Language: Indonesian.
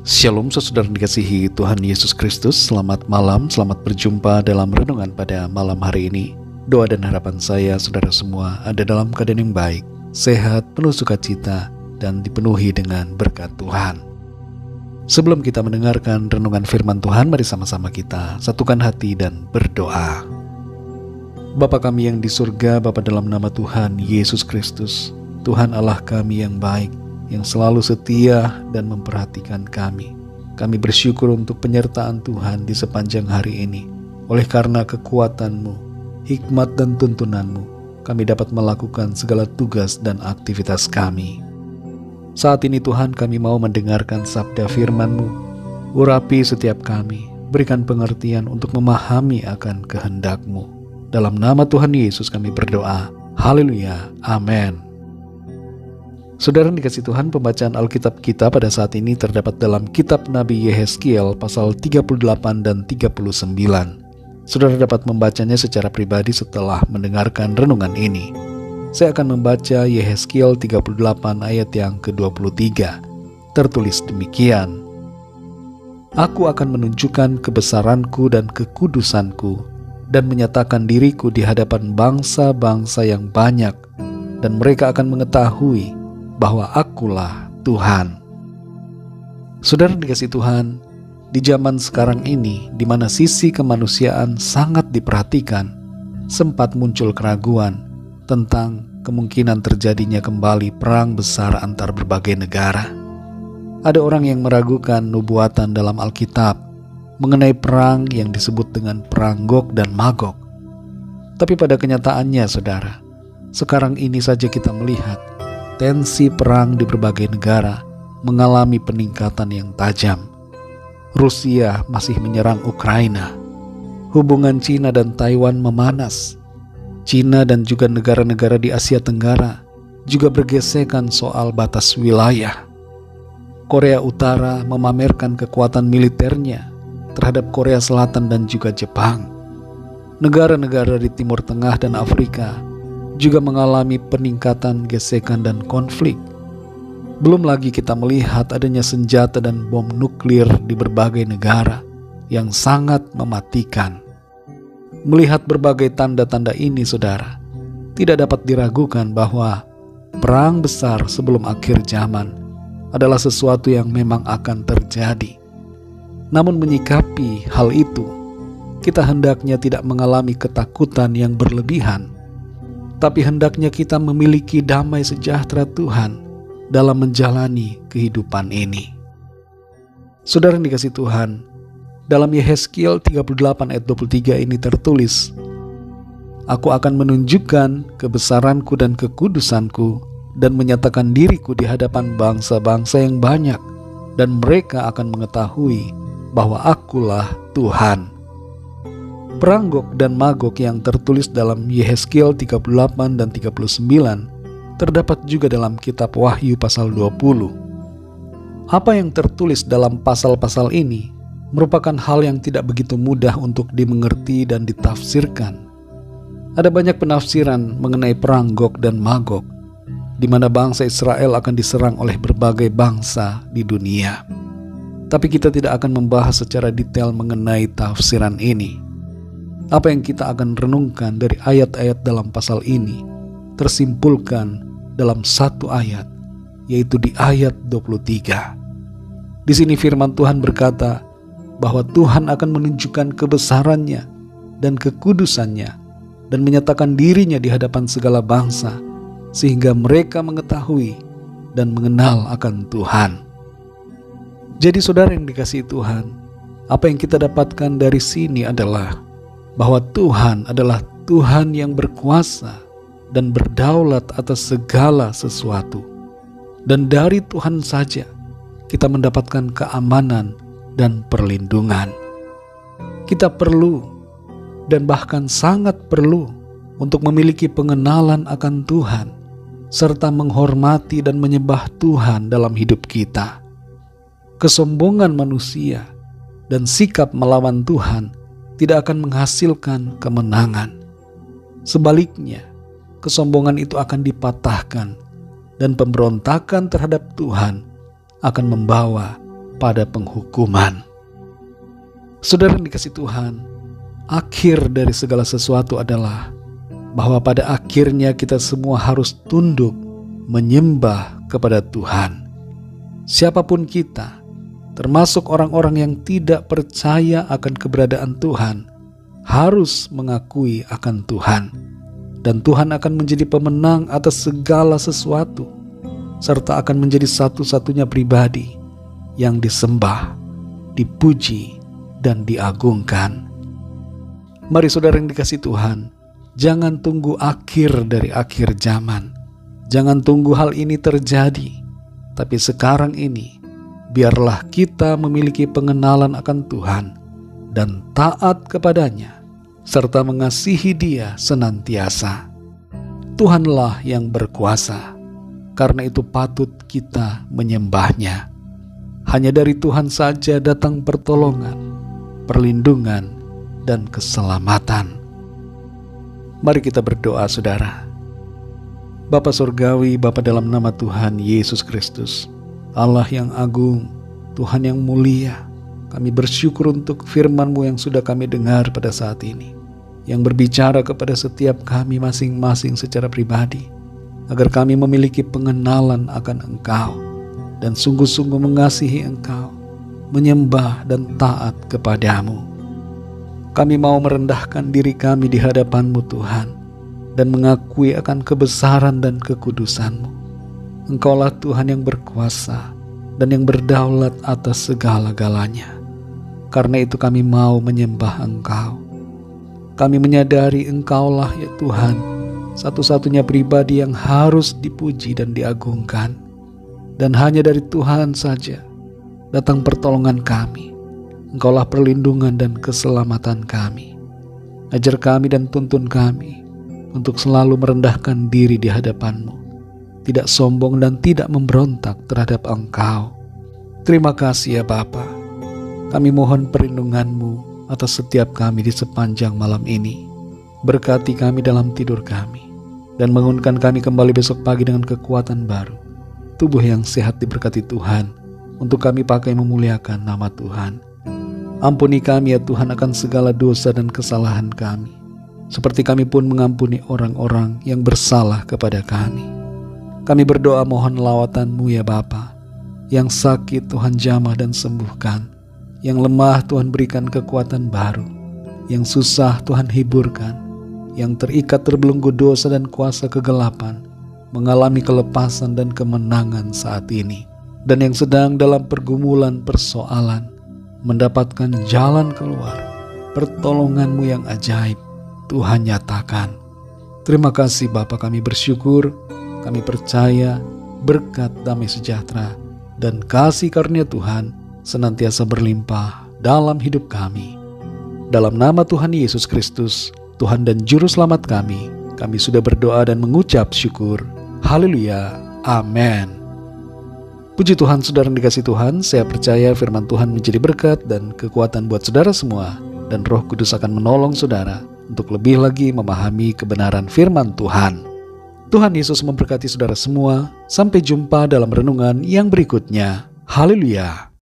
Shalom saudara dikasihi Tuhan Yesus Kristus. Selamat malam, selamat berjumpa dalam renungan pada malam hari ini. Doa dan harapan saya saudara semua ada dalam keadaan yang baik, sehat, penuh sukacita, dan dipenuhi dengan berkat Tuhan. Sebelum kita mendengarkan renungan firman Tuhan, mari sama-sama kita satukan hati dan berdoa. Bapa kami yang di surga, Bapa dalam nama Tuhan Yesus Kristus, Tuhan Allah kami yang baik, yang selalu setia dan memperhatikan kami. Kami bersyukur untuk penyertaan Tuhan di sepanjang hari ini. Oleh karena kekuatan-Mu, hikmat dan tuntunan-Mu, kami dapat melakukan segala tugas dan aktivitas kami. Saat ini Tuhan, kami mau mendengarkan sabda firman-Mu. Urapi setiap kami, berikan pengertian untuk memahami akan kehendak-Mu. Dalam nama Tuhan Yesus kami berdoa. Haleluya. Amin. Saudara dikasih Tuhan, pembacaan Alkitab kita pada saat ini terdapat dalam kitab Nabi Yehezkiel pasal 38 dan 39. Saudara dapat membacanya secara pribadi setelah mendengarkan renungan ini. Saya akan membaca Yehezkiel 38 ayat yang ke-23. Tertulis demikian: Aku akan menunjukkan kebesaranku dan kekudusanku dan menyatakan diriku di hadapan bangsa-bangsa yang banyak, dan mereka akan mengetahui bahwa akulah Tuhan. Saudara dikasih Tuhan, di zaman sekarang ini di mana sisi kemanusiaan sangat diperhatikan, sempat muncul keraguan tentang kemungkinan terjadinya kembali perang besar antar berbagai negara. Ada orang yang meragukan nubuatan dalam Alkitab mengenai perang yang disebut dengan perang Gog dan Magog. Tapi pada kenyataannya saudara, sekarang ini saja kita melihat tensi perang di berbagai negara mengalami peningkatan yang tajam. Rusia masih menyerang Ukraina. Hubungan Cina dan Taiwan memanas. Cina dan juga negara-negara di Asia Tenggara juga bergesekan soal batas wilayah. Korea Utara memamerkan kekuatan militernya terhadap Korea Selatan dan juga Jepang. Negara-negara di Timur Tengah dan Afrika juga mengalami peningkatan gesekan dan konflik. Belum lagi kita melihat adanya senjata dan bom nuklir di berbagai negara yang sangat mematikan. Melihat berbagai tanda-tanda ini saudara, tidak dapat diragukan bahwa perang besar sebelum akhir zaman adalah sesuatu yang memang akan terjadi. Namun menyikapi hal itu, kita hendaknya tidak mengalami ketakutan yang berlebihan, tapi hendaknya kita memiliki damai sejahtera Tuhan dalam menjalani kehidupan ini. Saudara yang dikasih Tuhan, dalam Yehezkiel 38 ayat 23 ini tertulis, Aku akan menunjukkan kebesaranku dan kekudusanku dan menyatakan diriku di hadapan bangsa-bangsa yang banyak, dan mereka akan mengetahui bahwa akulah Tuhan. Perang Gog dan Magog yang tertulis dalam Yehezkiel 38 dan 39 terdapat juga dalam kitab Wahyu pasal 20. Apa yang tertulis dalam pasal-pasal ini merupakan hal yang tidak begitu mudah untuk dimengerti dan ditafsirkan. Ada banyak penafsiran mengenai perang Gog dan Magog, di mana bangsa Israel akan diserang oleh berbagai bangsa di dunia. Tapi kita tidak akan membahas secara detail mengenai tafsiran ini. Apa yang kita akan renungkan dari ayat-ayat dalam pasal ini tersimpulkan dalam satu ayat, yaitu di ayat 23. Di sini firman Tuhan berkata bahwa Tuhan akan menunjukkan kebesarannya dan kekudusannya dan menyatakan dirinya di hadapan segala bangsa, sehingga mereka mengetahui dan mengenal akan Tuhan. Jadi saudara yang dikasihi Tuhan, apa yang kita dapatkan dari sini adalah bahwa Tuhan adalah Tuhan yang berkuasa dan berdaulat atas segala sesuatu. Dan dari Tuhan saja kita mendapatkan keamanan dan perlindungan. Kita perlu dan bahkan sangat perlu untuk memiliki pengenalan akan Tuhan, serta menghormati dan menyembah Tuhan dalam hidup kita. Kesombongan manusia dan sikap melawan Tuhan tidak akan menghasilkan kemenangan. Sebaliknya, kesombongan itu akan dipatahkan dan pemberontakan terhadap Tuhan akan membawa pada penghukuman. Saudara yang dikasihi Tuhan, akhir dari segala sesuatu adalah bahwa pada akhirnya kita semua harus tunduk menyembah kepada Tuhan. Siapapun kita, termasuk orang-orang yang tidak percaya akan keberadaan Tuhan, harus mengakui akan Tuhan. Dan Tuhan akan menjadi pemenang atas segala sesuatu, serta akan menjadi satu-satunya pribadi yang disembah, dipuji, dan diagungkan. Mari saudara yang dikasihi Tuhan, jangan tunggu akhir dari akhir zaman. Jangan tunggu hal ini terjadi. Tapi sekarang ini, biarlah kita memiliki pengenalan akan Tuhan dan taat kepadanya, serta mengasihi Dia senantiasa. Tuhanlah yang berkuasa, karena itu patut kita menyembah-Nya. Hanya dari Tuhan saja datang pertolongan, perlindungan, dan keselamatan. Mari kita berdoa, saudara. Bapa Surgawi, Bapa dalam nama Tuhan Yesus Kristus, Allah yang agung, Tuhan yang mulia, kami bersyukur untuk firman-Mu yang sudah kami dengar pada saat ini, yang berbicara kepada setiap kami masing-masing secara pribadi, agar kami memiliki pengenalan akan Engkau, dan sungguh-sungguh mengasihi Engkau, menyembah dan taat kepadamu. Kami mau merendahkan diri kami di hadapan-Mu Tuhan, dan mengakui akan kebesaran dan kekudusan-Mu. Engkaulah Tuhan yang berkuasa dan yang berdaulat atas segala-galanya. Karena itu kami mau menyembah Engkau. Kami menyadari Engkaulah ya Tuhan, satu-satunya pribadi yang harus dipuji dan diagungkan. Dan hanya dari Tuhan saja datang pertolongan kami. Engkaulah perlindungan dan keselamatan kami. Ajar kami dan tuntun kami untuk selalu merendahkan diri di hadapan-Mu, tidak sombong dan tidak memberontak terhadap Engkau. Terima kasih ya Bapa. Kami mohon perlindungan-Mu atas setiap kami di sepanjang malam ini. Berkati kami dalam tidur kami, dan bangunkan kami kembali besok pagi dengan kekuatan baru. Tubuh yang sehat diberkati Tuhan, untuk kami pakai memuliakan nama Tuhan. Ampuni kami ya Tuhan akan segala dosa dan kesalahan kami, seperti kami pun mengampuni orang-orang yang bersalah kepada kami. Kami berdoa mohon lawatan-Mu ya Bapa. Yang sakit Tuhan jamah dan sembuhkan, yang lemah Tuhan berikan kekuatan baru, yang susah Tuhan hiburkan, yang terikat terbelenggu dosa dan kuasa kegelapan mengalami kelepasan dan kemenangan saat ini, dan yang sedang dalam pergumulan persoalan mendapatkan jalan keluar. Pertolongan-Mu yang ajaib Tuhan nyatakan. Terima kasih Bapa, kami bersyukur, kami percaya berkat damai sejahtera dan kasih karunia Tuhan senantiasa berlimpah dalam hidup kami. Dalam nama Tuhan Yesus Kristus, Tuhan dan Juru Selamat kami sudah berdoa dan mengucap syukur. Haleluya, amin. Puji Tuhan, saudara yang dikasihi Tuhan, saya percaya firman Tuhan menjadi berkat dan kekuatan buat saudara semua, dan Roh Kudus akan menolong saudara untuk lebih lagi memahami kebenaran firman Tuhan. Tuhan Yesus memberkati saudara semua. Sampai jumpa dalam renungan yang berikutnya. Haleluya.